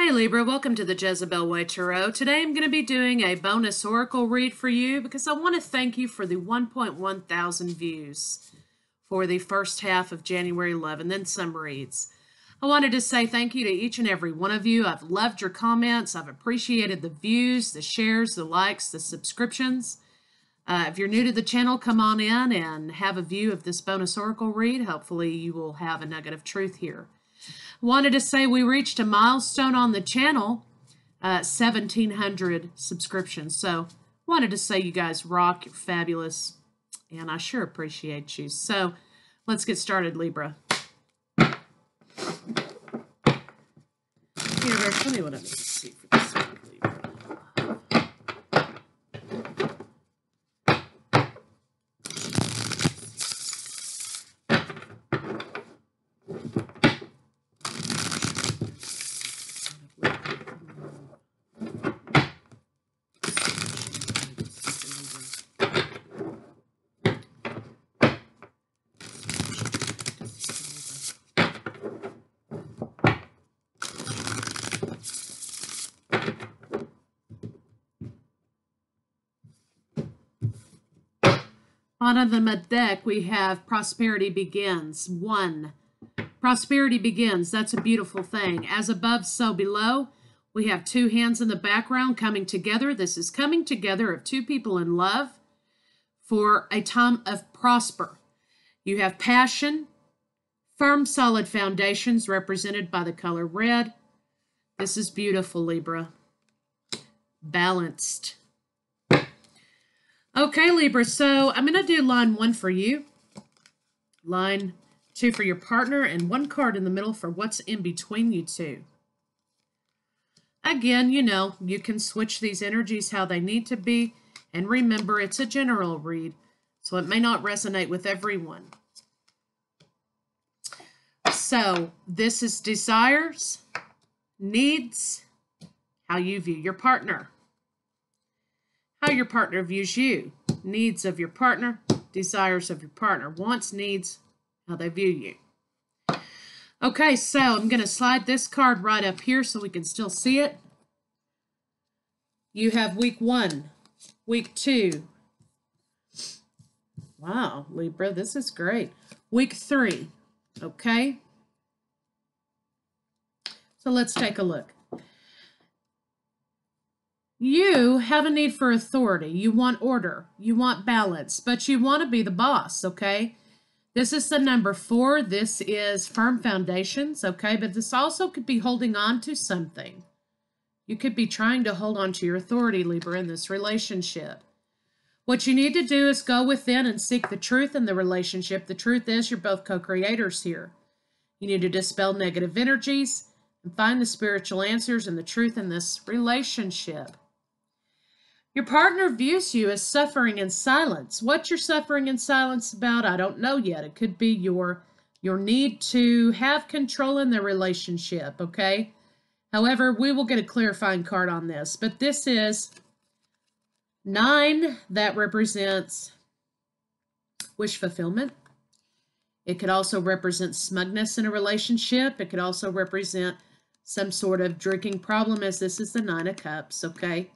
Hey Libra, welcome to the Jezebel Way Tarot. Today I'm going to be doing a bonus oracle read for you because I want to thank you for the 1.1 thousand views for the first half of January 11, then some reads. I wanted to say thank you to each and every one of you. I've loved your comments. I've appreciated the views, the shares, the likes, the subscriptions. If you're new to the channel, come on in and have a view of this bonus oracle read. Hopefully you will have a nugget of truth here. Wanted to say we reached a milestone on the channel, 1,700 subscriptions. So wanted to say you guys rock, you're fabulous, and I sure appreciate you. So let's get started, Libra. Universe, tell me what I need to see for this week, Libra. On the deck, we have Prosperity Begins. 1. Prosperity begins. That's a beautiful thing. As above, so below. We have two hands in the background coming together. This is coming together of two people in love for a time of prosper. You have passion, firm, solid foundations represented by the color red. This is beautiful, Libra. Balanced. Okay, Libra, so I'm going to do line 1 for you, line 2 for your partner, and 1 card in the middle for what's in between you two. Again, you know, you can switch these energies how they need to be, and remember, it's a general read, so it may not resonate with everyone. So, this is desires, needs, how you view your partner. How your partner views you, needs of your partner, desires of your partner, wants, needs, how they view you. Okay, so I'm going to slide this card right up here so we can still see it. You have week 1, week 2. Wow, Libra, this is great. Week 3, okay? So let's take a look. You have a need for authority. You want order. You want balance, but you want to be the boss, okay? This is the number 4. This is firm foundations, okay? But this also could be holding on to something. You could be trying to hold on to your authority, Libra, in this relationship. What you need to do is go within and seek the truth in the relationship. The truth is you're both co-creators here. You need to dispel negative energies and find the spiritual answers and the truth in this relationship. Your partner views you as suffering in silence. What you're suffering in silence about, I don't know yet. It could be your need to have control in the relationship, okay? However, we will get a clarifying card on this. But this is 9 that represents wish fulfillment. It could also represent smugness in a relationship. It could also represent some sort of drinking problem, as this is the 9 of Cups, okay?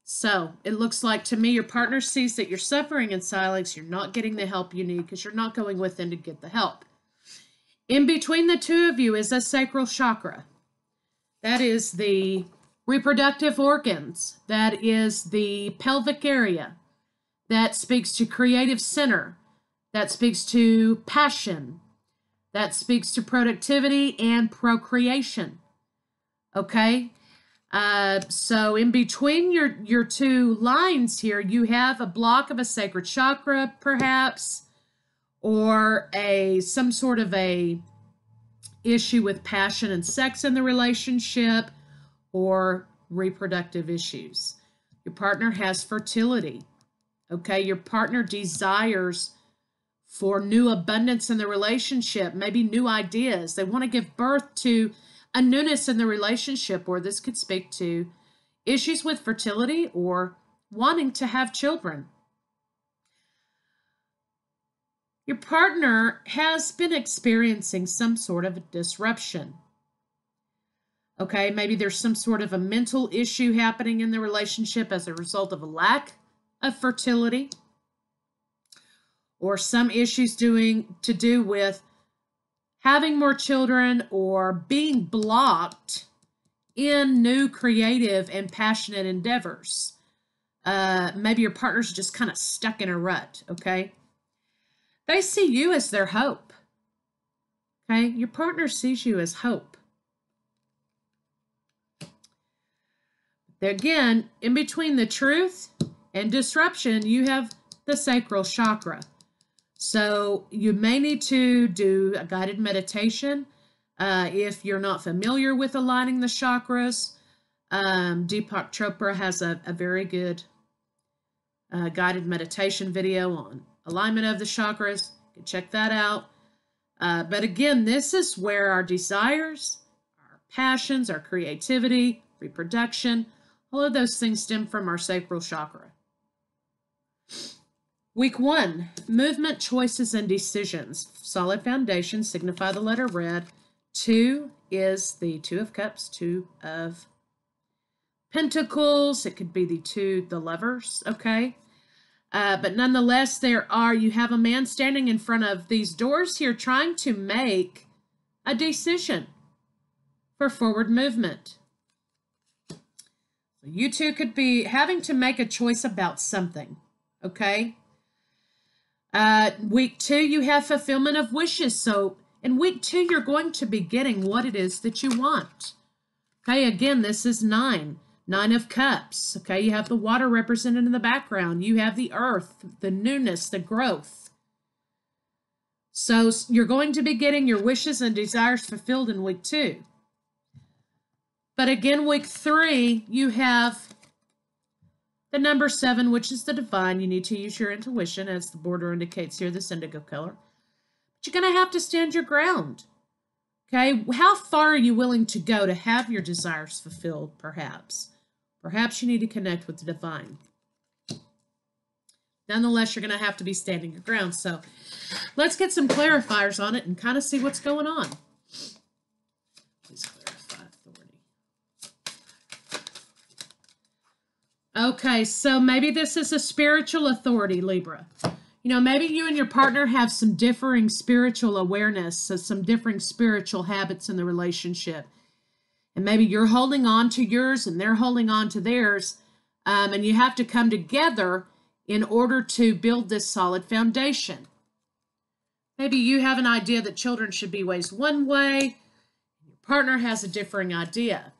So it looks like to me your partner sees that you're suffering in silence. You're not getting the help you need because you're not going within to get the help. In between the two of you is a sacral chakra. That is the reproductive organs. That is the pelvic area. That speaks to creative center. That speaks to passion. That speaks to productivity and procreation. Okay? So in between your two lines here, you have a block of a sacred chakra, perhaps, or some sort of a issue with passion and sex in the relationship, or reproductive issues. Your partner has fertility. Okay, your partner desires for new abundance in the relationship, maybe new ideas. They want to give birth to a newness in the relationship, or this could speak to issues with fertility or wanting to have children. Your partner has been experiencing some sort of a disruption. Okay, maybe there's some sort of a mental issue happening in the relationship as a result of a lack of fertility, or some issues to do with having more children or being blocked in new creative and passionate endeavors. Maybe your partner's just kind of stuck in a rut, okay? They see you as their hope, okay? Your partner sees you as hope. Again, in between the truth and disruption, you have the sacral chakra. So you may need to do a guided meditation if you're not familiar with aligning the chakras. Deepak Chopra has a very good guided meditation video on alignment of the chakras. You can check that out. But again, this is where our desires, our passions, our creativity, reproduction, all of those things stem from our sacral chakra. Week 1, movement, choices, and decisions. Solid foundation, signify the letter red. 2 is the 2 of Cups, 2 of Pentacles. It could be the lovers, okay? But nonetheless, you have a man standing in front of these doors here trying to make a decision for forward movement. You two could be having to make a choice about something, okay? Week 2, you have fulfillment of wishes. So in week 2, you're going to be getting what it is that you want. Okay, again, this is 9 of Cups. Okay, you have the water represented in the background. You have the earth, the newness, the growth. So you're going to be getting your wishes and desires fulfilled in week 2. But again, week 3, you have the number 7, which is the divine. You need to use your intuition, as the border indicates here, this indigo color. But you're going to have to stand your ground. Okay, how far are you willing to go to have your desires fulfilled, perhaps? Perhaps you need to connect with the divine. Nonetheless, you're going to have to be standing your ground. So let's get some clarifiers on it and kind of see what's going on. Please clarify authority. Okay, so maybe this is a spiritual authority, Libra. You know, maybe you and your partner have some differing spiritual awareness, so some differing spiritual habits in the relationship. And maybe you're holding on to yours and they're holding on to theirs. And you have to come together in order to build this solid foundation. Maybe you have an idea that children should be raised one way. Your partner has a differing idea.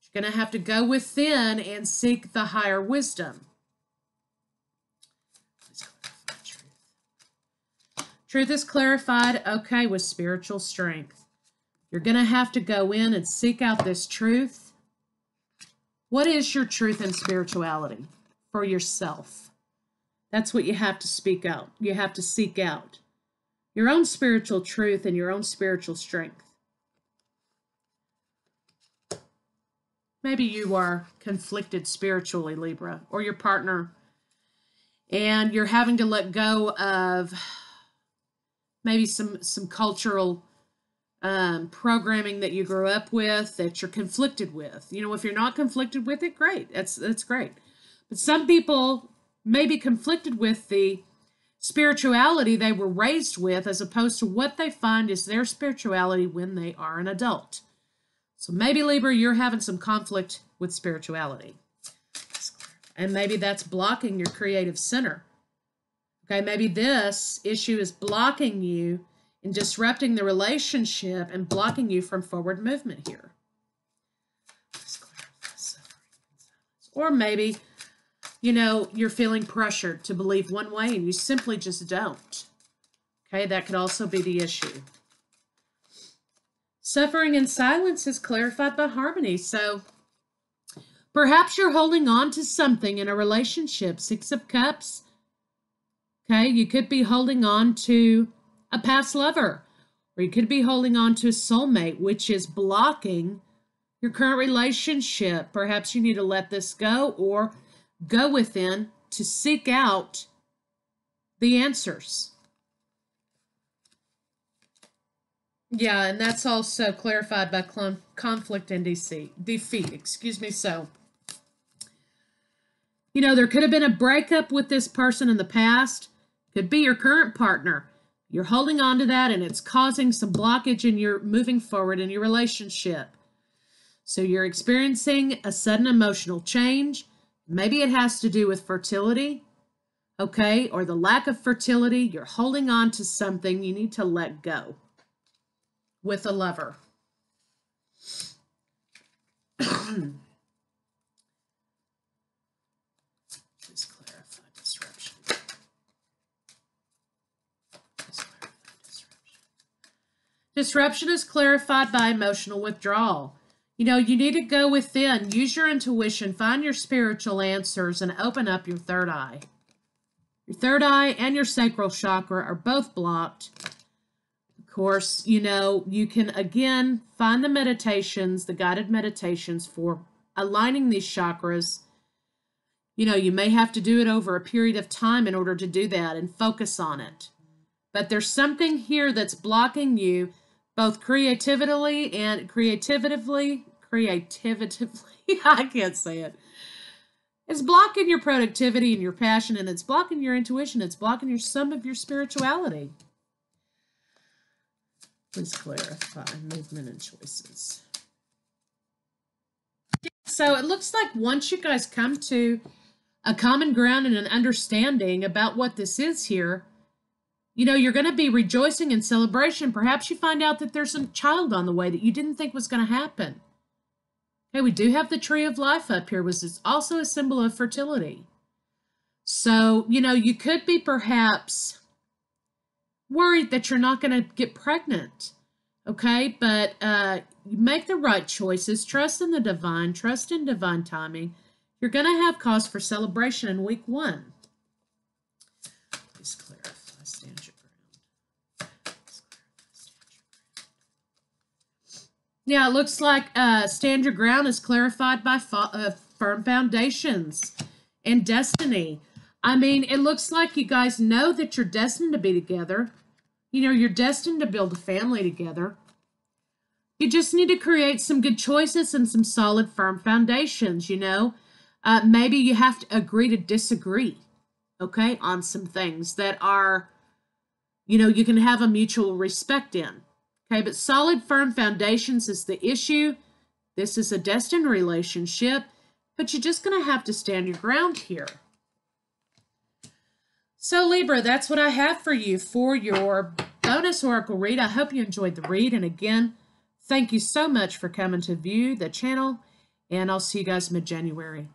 You're going to have to go within and seek the higher wisdom. Truth is clarified, okay, with spiritual strength. You're going to have to go in and seek out this truth. What is your truth and spirituality for yourself? That's what you have to speak out. You have to seek out your own spiritual truth and your own spiritual strength. Maybe you are conflicted spiritually, Libra, or your partner, and you're having to let go of maybe some cultural programming that you grew up with that you're conflicted with. You know, if you're not conflicted with it, great. That's great. But some people may be conflicted with the spirituality they were raised with as opposed to what they find is their spirituality when they are an adult. So maybe, Libra, you're having some conflict with spirituality. And maybe that's blocking your creative center. Okay, maybe this issue is blocking you and disrupting the relationship and blocking you from forward movement here. Or maybe, you know, you're feeling pressured to believe one way and you simply just don't. Okay, that could also be the issue. Suffering in silence is clarified by harmony. So perhaps you're holding on to something in a relationship. 6 of Cups. Okay, you could be holding on to a past lover, or you could be holding on to a soulmate, which is blocking your current relationship. Perhaps you need to let this go or go within to seek out the answers. Yeah, and that's also clarified by conflict and defeat. Excuse me. So, you know, there could have been a breakup with this person in the past. Could be your current partner. You're holding on to that and it's causing some blockage in your moving forward in your relationship. So you're experiencing a sudden emotional change. Maybe it has to do with fertility, okay, or the lack of fertility. You're holding on to something you need to let go with a lover. Just clarify disruption. Disruption is clarified by emotional withdrawal. You know, you need to go within, use your intuition, find your spiritual answers, and open up your third eye. Your third eye and your sacral chakra are both blocked. Of course, you know, you can, again, find the meditations, the guided meditations for aligning these chakras. You know, you may have to do it over a period of time in order to do that and focus on it. But there's something here that's blocking you both creatively, I can't say it. It's blocking your productivity and your passion, and it's blocking your intuition. It's blocking some of your spirituality. Please clarify movement and choices. So it looks like once you guys come to a common ground and an understanding about what this is here, you know, you're going to be rejoicing in celebration. Perhaps you find out that there's a child on the way that you didn't think was going to happen. Okay, we do have the tree of life up here, which is also a symbol of fertility. So, you know, you could be perhaps worried that you're not going to get pregnant. Okay, but make the right choices. Trust in the divine. Trust in divine timing. You're going to have cause for celebration in week 1. Please clarify. Stand your ground. Yeah, it looks like stand your ground is clarified by firm foundations and destiny. I mean, it looks like you guys know that you're destined to be together. You know, you're destined to build a family together. You just need to create some good choices and some solid, firm foundations, you know. Maybe you have to agree to disagree, okay, on some things that are, you know, you can have a mutual respect in. Okay, but solid, firm foundations is the issue. This is a destined relationship, but you're just going to have to stand your ground here. So, Libra, that's what I have for you for your bonus oracle read. I hope you enjoyed the read. And again, thank you so much for coming to view the channel. And I'll see you guys mid-January.